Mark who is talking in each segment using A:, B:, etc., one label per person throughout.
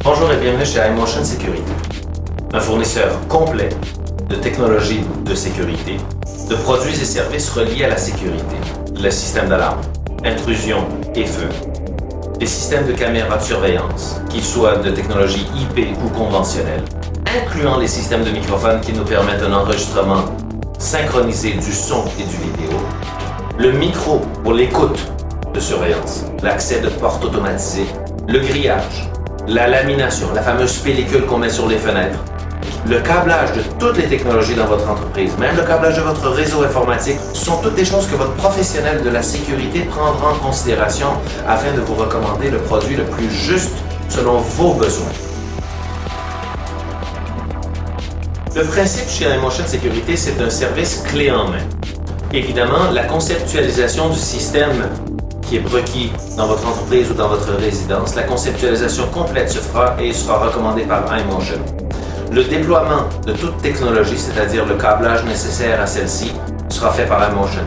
A: Bonjour et bienvenue chez iMotion Sécurité, un fournisseur complet de technologies de sécurité, de produits et services reliés à la sécurité, le système d'alarme, intrusion et feu, des systèmes de caméras de surveillance, qu'ils soient de technologie IP ou conventionnelle, incluant les systèmes de microphone qui nous permettent un enregistrement synchronisé du son et du vidéo, le micro pour l'écoute de surveillance, l'accès de portes automatisées, le grillage, la lamination, la fameuse pellicule qu'on met sur les fenêtres, le câblage de toutes les technologies dans votre entreprise, même le câblage de votre réseau informatique, sont toutes des choses que votre professionnel de la sécurité prendra en considération afin de vous recommander le produit le plus juste selon vos besoins. Le principe chez iMotion Sécurité, c'est un service clé en main. Évidemment, la conceptualisation du système qui est requis dans votre entreprise ou dans votre résidence, la conceptualisation complète se fera et sera recommandée par iMotion. Le déploiement de toute technologie, c'est-à-dire le câblage nécessaire à celle-ci, sera fait par iMotion.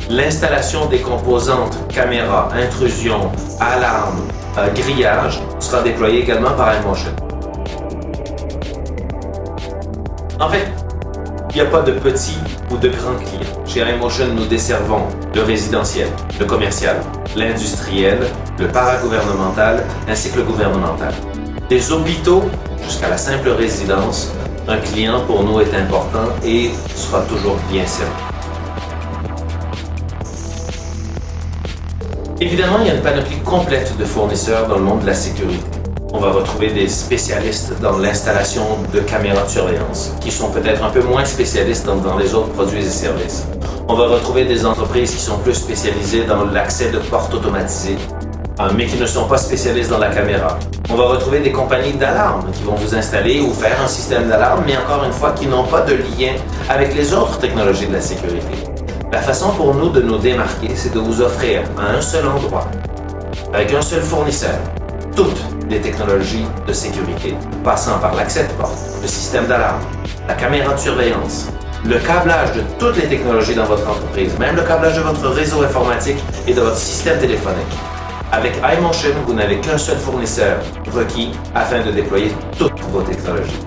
A: L'installation des composantes caméra, intrusion, alarme, grillage sera déployée également par iMotion. En fait, il n'y a pas de petits ou de grands clients. Chez iMotion, nous desservons le résidentiel, le commercial, l'industriel, le paragouvernemental ainsi que le gouvernemental. Des hôpitaux jusqu'à la simple résidence, un client pour nous est important et sera toujours bien servi. Évidemment, il y a une panoplie complète de fournisseurs dans le monde de la sécurité. On va retrouver des spécialistes dans l'installation de caméras de surveillance, qui sont peut-être un peu moins spécialistes dans les autres produits et services. On va retrouver des entreprises qui sont plus spécialisées dans l'accès de portes automatisées, mais qui ne sont pas spécialistes dans la caméra. On va retrouver des compagnies d'alarme qui vont vous installer ou faire un système d'alarme, mais encore une fois, qui n'ont pas de lien avec les autres technologies de la sécurité. La façon pour nous de nous démarquer, c'est de vous offrir à un seul endroit, avec un seul fournisseur, toutes les technologies de sécurité, passant par l'accès de porte, le système d'alarme, la caméra de surveillance, le câblage de toutes les technologies dans votre entreprise, même le câblage de votre réseau informatique et de votre système téléphonique. Avec iMotion, vous n'avez qu'un seul fournisseur requis afin de déployer toutes vos technologies.